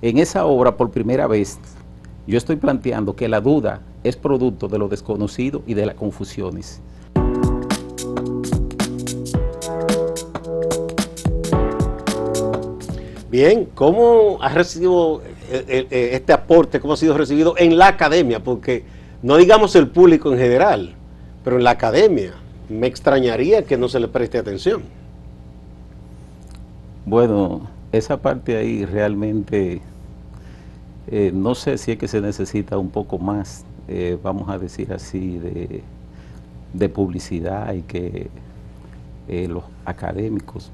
En esa obra, por primera vez, yo estoy planteando que la duda es producto de lo desconocido y de las confusiones. Bien, ¿cómo has recibido este aporte? ¿Cómo ha sido recibido en la academia? Porque no digamos el público en general, pero en la academia me extrañaría que no se le preste atención. Bueno, esa parte ahí realmente no sé si es que se necesita un poco más, vamos a decir así, de publicidad y que los académicos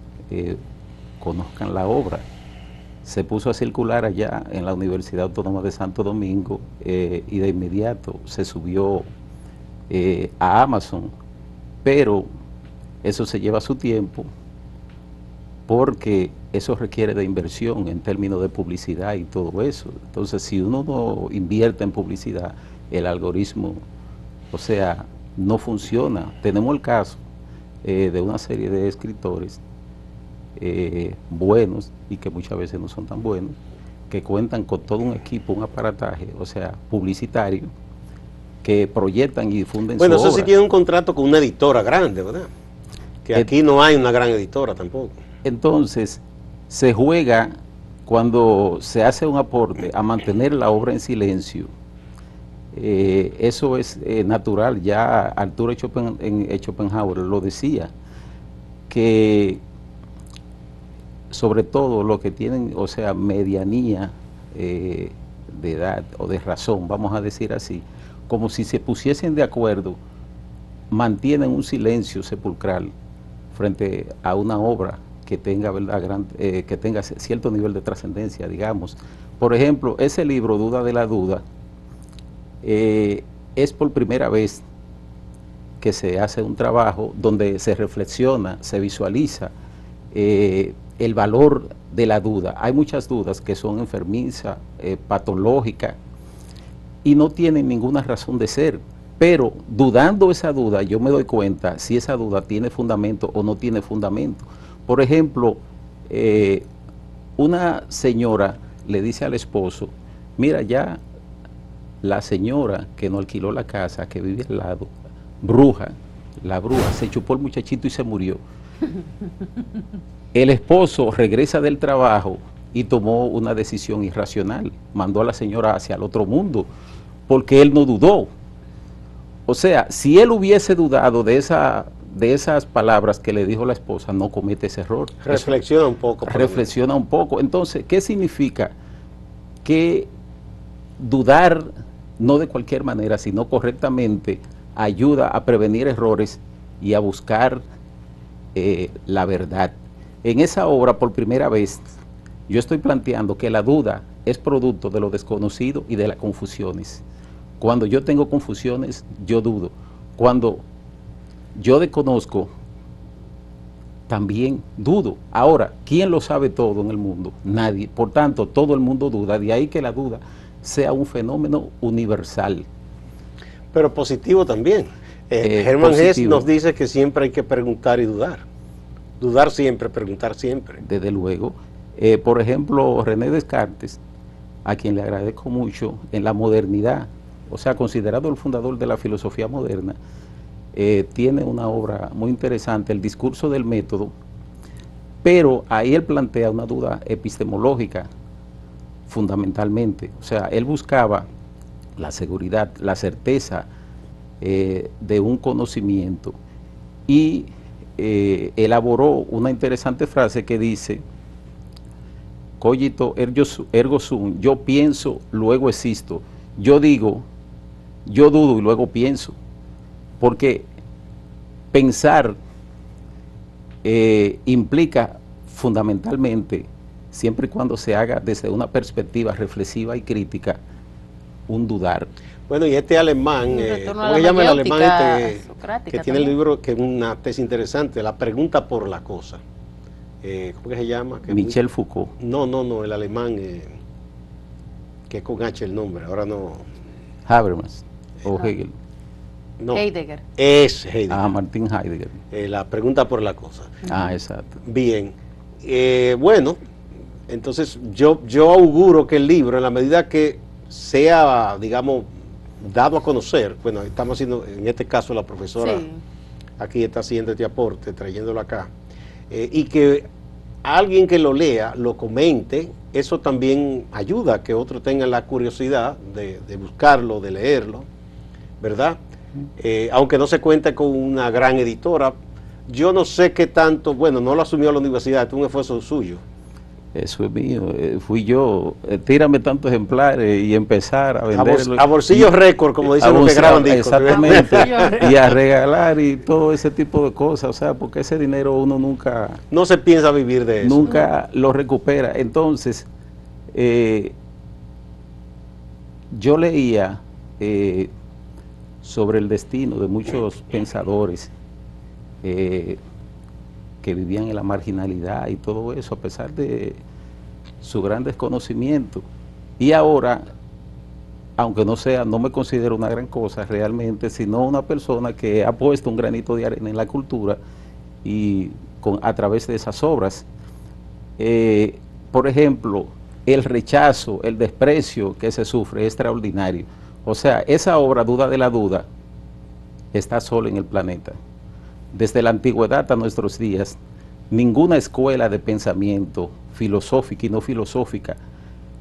conozcan la obra. Se puso a circular allá en la Universidad Autónoma de Santo Domingo y de inmediato se subió a Amazon, pero eso se lleva su tiempo porque eso requiere de inversión en términos de publicidad y todo eso. Entonces, si uno no invierte en publicidad, el algoritmo, o sea, no funciona. Tenemos el caso de una serie de escritores buenos y que muchas veces no son tan buenos, que cuentan con todo un equipo, un aparataje, o sea, publicitario, que proyectan y difunden su obra. Bueno, eso sí tiene un contrato con una editora grande, ¿verdad? Que aquí no hay una gran editora tampoco. Entonces, se juega cuando se hace un aporte a mantener la obra en silencio. Eso es natural. Ya Arthur Schopenhauer lo decía, que sobre todo los que tienen, o sea, medianía de edad o de razón, vamos a decir así, como si se pusiesen de acuerdo, mantienen un silencio sepulcral frente a una obra que tenga, ¿verdad? Que tenga cierto nivel de trascendencia, digamos. Por ejemplo, ese libro, Duda de la Duda, es por primera vez que se hace un trabajo donde se reflexiona, se visualiza el valor de la duda. Hay muchas dudas que son enfermizas, patológicas, y no tienen ninguna razón de ser. Pero dudando esa duda, yo me doy cuenta si esa duda tiene fundamento o no tiene fundamento. Por ejemplo, una señora le dice al esposo, mira, ya la señora que nos alquiló la casa, que vive al lado, la bruja, se chupó el muchachito y se murió. El esposo regresa del trabajo y tomó una decisión irracional, mandó a la señora hacia el otro mundo, porque él no dudó. O sea, si él hubiese dudado de esas palabras que le dijo la esposa, no comete ese error. Reflexiona un poco. Reflexiona un poco. Entonces, ¿qué significa? Que dudar, no de cualquier manera, sino correctamente, ayuda a prevenir errores y a buscar la verdad. En esa obra, por primera vez, yo estoy planteando que la duda es producto de lo desconocido y de las confusiones. Cuando yo tengo confusiones, yo dudo. Cuando yo desconozco, también dudo. Ahora, ¿quién lo sabe todo en el mundo? Nadie. Por tanto, todo el mundo duda. De ahí que la duda sea un fenómeno universal. Pero positivo también. Hermann Hesse nos dice que siempre hay que preguntar y dudar. Dudar siempre, preguntar siempre. Desde luego. Por ejemplo, René Descartes, a quien le agradezco mucho, en la modernidad, o sea, considerado el fundador de la filosofía moderna, tiene una obra muy interesante, El discurso del método, pero ahí él plantea una duda epistemológica, fundamentalmente. O sea, él buscaba la seguridad, la certeza de un conocimiento y elaboró una interesante frase que dice: cogito ergo sum, yo pienso, luego existo. Yo digo, yo dudo y luego pienso. Porque pensar implica fundamentalmente, siempre y cuando se haga desde una perspectiva reflexiva y crítica, un dudar. Bueno, y este alemán, ¿cómo se llama el alemán que tiene el libro, que es una tesis interesante, La pregunta por la cosa? ¿Cómo que se llama? Michel Foucault. No, el alemán, que es con H el nombre, ahora no. Habermas o Hegel. No, Heidegger. Es Heidegger. Ah, Martin Heidegger. La pregunta por la cosa. Ah, exacto. Bien. Bueno, Entonces yo auguro que el libro, en la medida que sea, digamos, dado a conocer, bueno, estamos haciendo, en este caso la profesora Sí. aquí está haciendo este aporte, trayéndolo acá, y que alguien que lo lea, lo comente, eso también ayuda a que otros tengan la curiosidad de buscarlo, de leerlo, ¿verdad? Aunque no se cuente con una gran editora, yo no sé qué tanto, bueno, no lo asumió la universidad, es un esfuerzo suyo. Eso es mío, fui yo. Tírame tantos ejemplares y empezar a venderlo. A bolsillos récord, como dicen los que graban discos. Exactamente. A bolsillos récord. Y a regalar y todo ese tipo de cosas. O sea, porque ese dinero uno nunca, No se piensa vivir de eso. nunca lo recupera. Entonces, yo leía sobre el destino de muchos pensadores que vivían en la marginalidad y todo eso, a pesar de su gran desconocimiento. Y ahora, aunque no me considero una gran cosa realmente, sino una persona que ha puesto un granito de arena en la cultura y a través de esas obras. Por ejemplo, el rechazo, el desprecio que se sufre es extraordinario. O sea, esa obra, Duda de la Duda, está sola en el planeta. Desde la antigüedad a nuestros días, ninguna escuela de pensamiento filosófica y no filosófica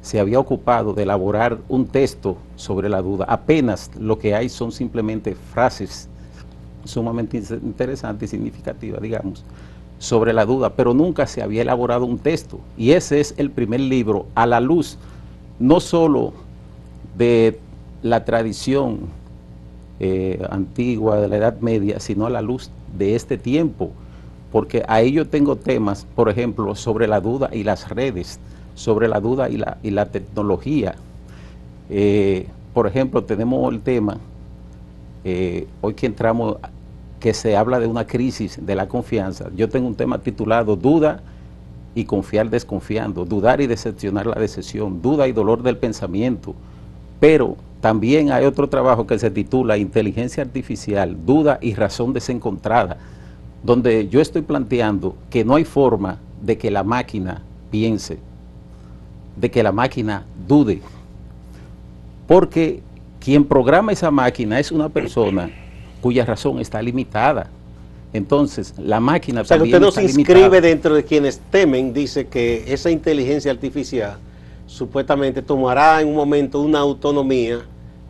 se había ocupado de elaborar un texto sobre la duda. Apenas lo que hay son simplemente frases sumamente interesantes y significativas, digamos, sobre la duda, pero nunca se había elaborado un texto. Y ese es el primer libro a la luz, no solo de la tradición antigua de la Edad Media, sino a la luz de este tiempo, porque ahí yo tengo temas, por ejemplo, sobre la duda y las redes, sobre la duda y la tecnología. Por ejemplo, tenemos el tema, hoy que entramos, que se habla de una crisis de la confianza. Yo tengo un tema titulado Duda y confiar desconfiando, dudar y decepcionar la decepción, duda y dolor del pensamiento. Pero también hay otro trabajo que se titula Inteligencia Artificial, Duda y Razón Desencontrada, donde yo estoy planteando que no hay forma de que la máquina piense, de que la máquina dude, porque quien programa esa máquina es una persona cuya razón está limitada. Entonces, la máquina O sea, que también usted no se está inscribe limitada. dentro de quienes temen, dice que esa inteligencia artificial supuestamente tomará en un momento una autonomía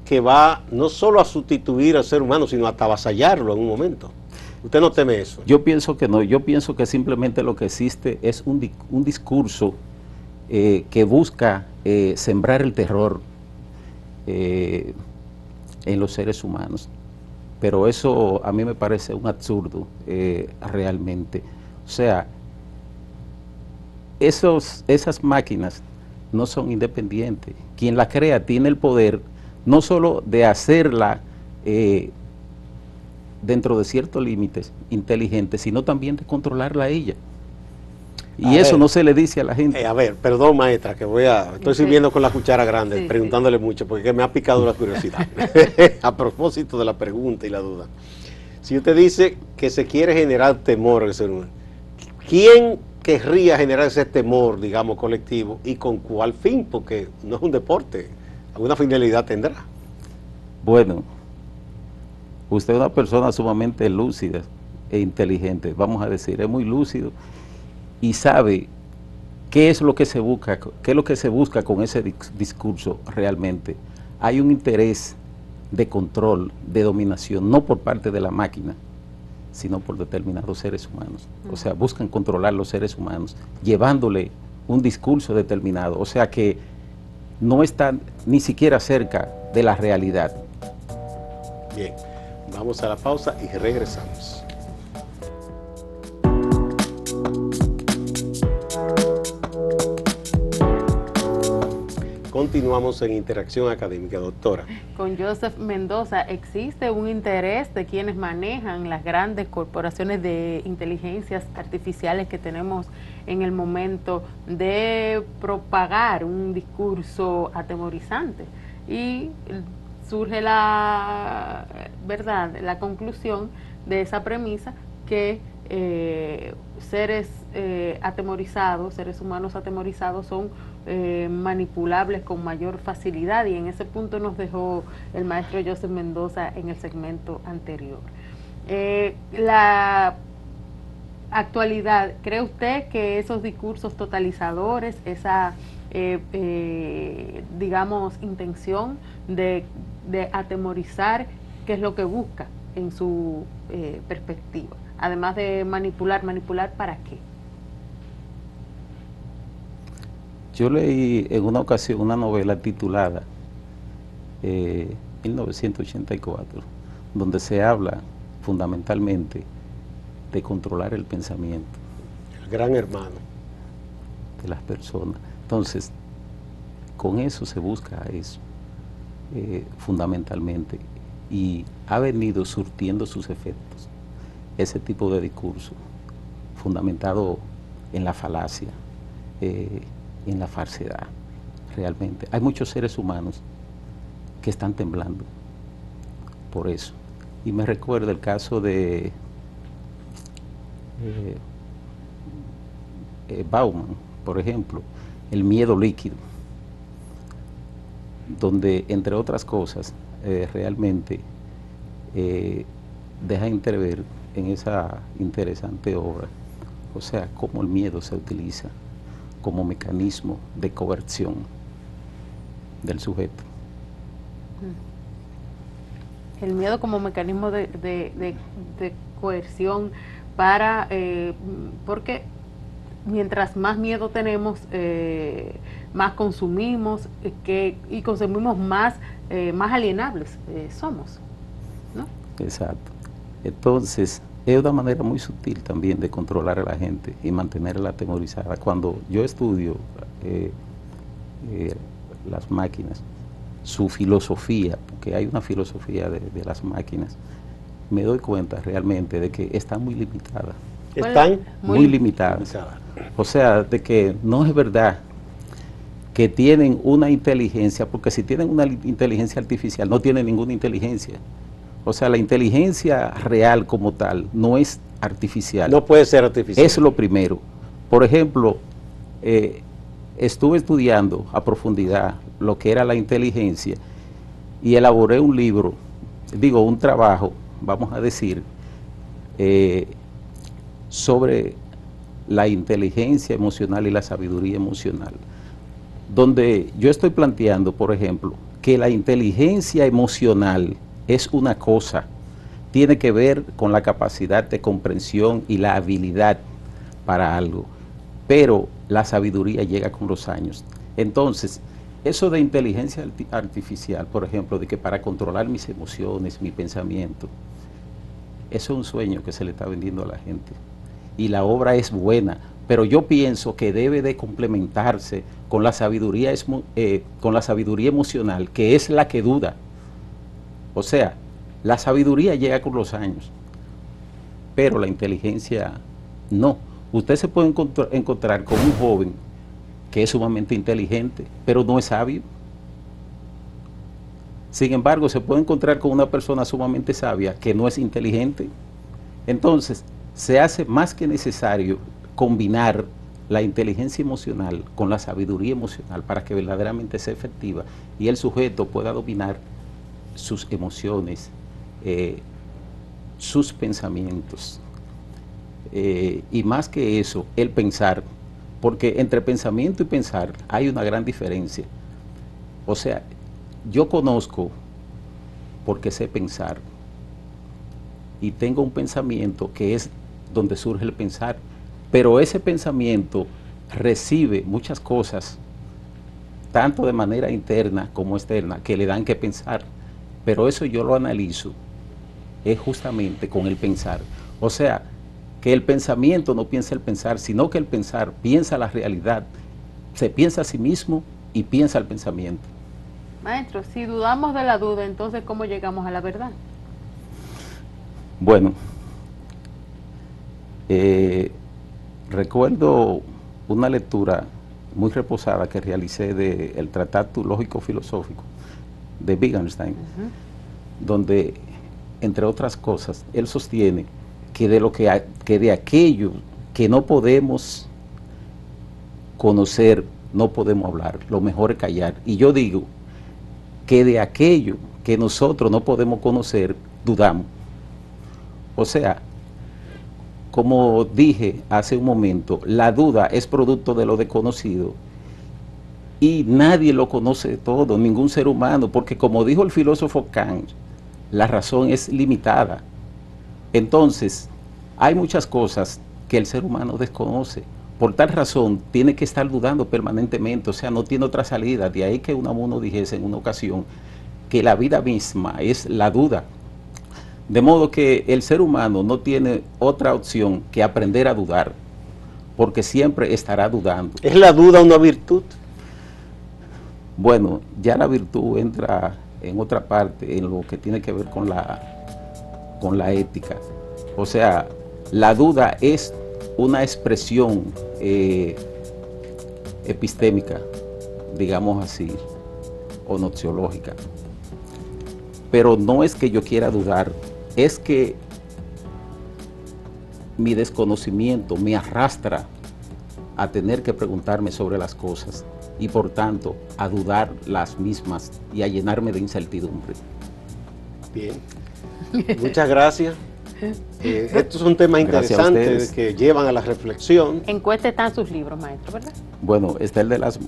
que va no solo a sustituir al ser humano, sino hasta avasallarlo en un momento. ¿Usted no teme eso? Yo pienso que no, yo pienso que simplemente lo que existe es un discurso que busca sembrar el terror en los seres humanos. Pero eso a mí me parece un absurdo realmente. O sea, esas máquinas no son independientes. Quien la crea tiene el poder no solo de hacerla dentro de ciertos límites inteligentes, sino también de controlarla a ella. Y eso no se le dice a la gente. A ver, perdón maestra, que estoy sirviendo con la cuchara grande, Sí, preguntándole mucho, porque me ha picado la curiosidad. A propósito de la pregunta y la duda. Si usted dice que se quiere generar temor en el ser humano, ¿quién querría generar ese temor, digamos, colectivo, y con cuál fin? Porque no es un deporte, alguna finalidad tendrá. Bueno, usted es una persona sumamente lúcida e inteligente, vamos a decir, es muy lúcido y sabe qué es lo que se busca, qué es lo que se busca con ese discurso realmente. Hay un interés de control, de dominación, no por parte de la máquina, sino por determinados seres humanos. O sea, buscan controlar los seres humanos, llevándole un discurso determinado. O sea que no está ni siquiera cerca de la realidad. Bien, vamos a la pausa y regresamos. Continuamos en Interacción Académica, doctora. Con Joseph Mendoza, ¿existe un interés de quienes manejan las grandes corporaciones de inteligencias artificiales que tenemos en el momento de propagar un discurso atemorizante? Y surge la conclusión de esa premisa que seres atemorizados, seres humanos atemorizados son manipulables con mayor facilidad, y en ese punto nos dejó el maestro Joseph Mendoza en el segmento anterior. La actualidad, ¿cree usted que esos discursos totalizadores, esa digamos intención de atemorizar, qué es lo que busca en su perspectiva? Además de manipular, ¿manipular para qué? Yo leí en una ocasión una novela titulada 1984, donde se habla fundamentalmente de controlar el pensamiento. El gran hermano. De las personas. Entonces, con eso se busca eso, fundamentalmente, y ha venido surtiendo sus efectos, ese tipo de discurso, fundamentado en la falacia, en la falsedad, realmente. Hay muchos seres humanos que están temblando por eso. Y me recuerda el caso de Bauman, por ejemplo, el miedo líquido, donde, entre otras cosas, realmente deja entrever en esa interesante obra, o sea, cómo el miedo se utiliza como mecanismo de coerción del sujeto. El miedo como mecanismo de coerción para, porque mientras más miedo tenemos, más consumimos y consumimos más alienables somos, ¿no? Exacto. Entonces, es una manera muy sutil también de controlar a la gente y mantenerla atemorizada. Cuando yo estudio las máquinas, su filosofía, porque hay una filosofía de las máquinas, me doy cuenta realmente de que están muy limitadas. Están muy limitadas. O sea, de que no es verdad que tienen una inteligencia, porque si tienen una inteligencia artificial, no tienen ninguna inteligencia. O sea, la inteligencia real como tal no es artificial. No puede ser artificial. Es lo primero. Por ejemplo, estuve estudiando a profundidad lo que era la inteligencia y elaboré un libro, un trabajo, vamos a decir, sobre la inteligencia emocional y la sabiduría emocional, donde yo estoy planteando, por ejemplo, que la inteligencia emocional es una cosa, tiene que ver con la capacidad de comprensión y la habilidad para algo, pero la sabiduría llega con los años. Entonces, eso de inteligencia artificial, por ejemplo, de que para controlar mis emociones, mi pensamiento, eso es un sueño que se le está vendiendo a la gente. Y la obra es buena, pero yo pienso que debe de complementarse con la sabiduría, emocional, que es la que duda. O sea, la sabiduría llega con los años, pero la inteligencia no. Usted se puede encontrar con un joven que es sumamente inteligente, pero no es sabio. Sin embargo, se puede encontrar con una persona sumamente sabia que no es inteligente. Entonces, se hace más que necesario combinar la inteligencia emocional con la sabiduría emocional para que verdaderamente sea efectiva y el sujeto pueda dominar sus emociones, sus pensamientos, y más que eso, el pensar, porque entre pensamiento y pensar hay una gran diferencia. O sea, yo conozco porque sé pensar y tengo un pensamiento que es donde surge el pensar, pero ese pensamiento recibe muchas cosas, tanto de manera interna como externa, que le dan que pensar, pero eso yo lo analizo es justamente con el pensar. O sea, que el pensamiento no piensa el pensar, sino que el pensar piensa la realidad, se piensa a sí mismo y piensa el pensamiento. Maestro, si dudamos de la duda, entonces ¿cómo llegamos a la verdad? Bueno, recuerdo una lectura muy reposada que realicé del Tratado Lógico-Filosófico de Wittgenstein, donde, entre otras cosas, él sostiene que de aquello que no podemos conocer, no podemos hablar, lo mejor es callar. Y yo digo que de aquello que nosotros no podemos conocer, dudamos. O sea, como dije hace un momento, la duda es producto de lo desconocido y nadie lo conoce todo, ningún ser humano, porque como dijo el filósofo Kant, la razón es limitada. Entonces, hay muchas cosas que el ser humano desconoce. Por tal razón, tiene que estar dudando permanentemente, o sea, no tiene otra salida. De ahí que uno dijese en una ocasión que la vida misma es la duda. De modo que el ser humano no tiene otra opción que aprender a dudar, porque siempre estará dudando. ¿Es la duda una virtud? Bueno, ya la virtud entra en otra parte, en lo que tiene que ver con la ética. O sea, la duda es una expresión epistémica, digamos así, o noxiológica. Pero no es que yo quiera dudar, es que mi desconocimiento me arrastra a tener que preguntarme sobre las cosas y por tanto a dudar las mismas y a llenarme de incertidumbre. Bien, muchas gracias. Estos son temas interesantes que llevan a la reflexión. En Cuesta están sus libros, maestro, ¿verdad? Bueno, está el de las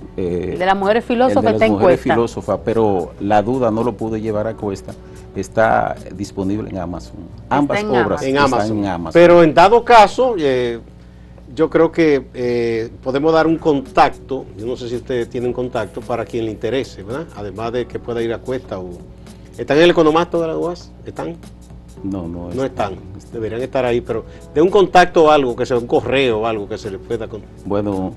mujeres filósofas, está en mujeres Cuesta. filósofas, pero la duda no lo pude llevar a Cuesta. Está disponible en Amazon. Ambas obras están en Amazon. Pero en dado caso, yo creo que podemos dar un contacto. Yo no sé si ustedes tienen contacto para quien le interese, ¿verdad? Además de que pueda ir a Cuesta. ¿Están en el economato de la UAS? ¿Están? No están. Deberían estar ahí, pero de un contacto o algo, que sea un correo o algo que se les pueda contar. Bueno,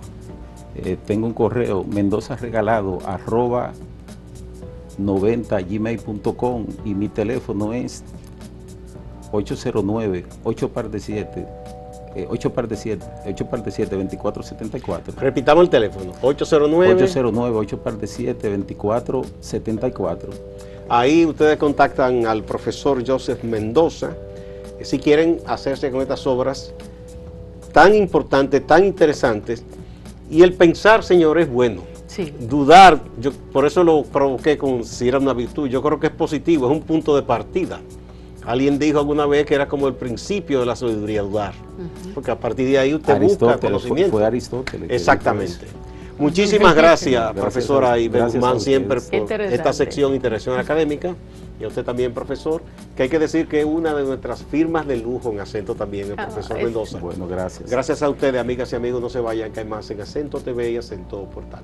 tengo un correo, mendozaregalado@90gmail.com y mi teléfono es 809-847-2474. Repitamos el teléfono, 809-847-2474. Ahí ustedes contactan al profesor Joseph Mendoza si quieren hacerse con estas obras tan importantes, tan interesantes. Y el pensar, señor, es bueno. Sí. Dudar, yo por eso lo provoqué con si era una virtud. Yo creo que es positivo, es un punto de partida. Alguien dijo alguna vez que era como el principio de la sabiduría, dudar. Porque a partir de ahí usted busca conocimiento. Fue Aristóteles. Exactamente. Muchísimas gracias, profesora Iber Guzmán, siempre por esta sección Interacción Académica. Y a usted también, profesor, que hay que decir que es una de nuestras firmas de lujo en Acento también, el profesor Mendoza. Bueno, gracias. Gracias a ustedes, amigas y amigos, no se vayan, que hay más en Acento TV y Acento Portal.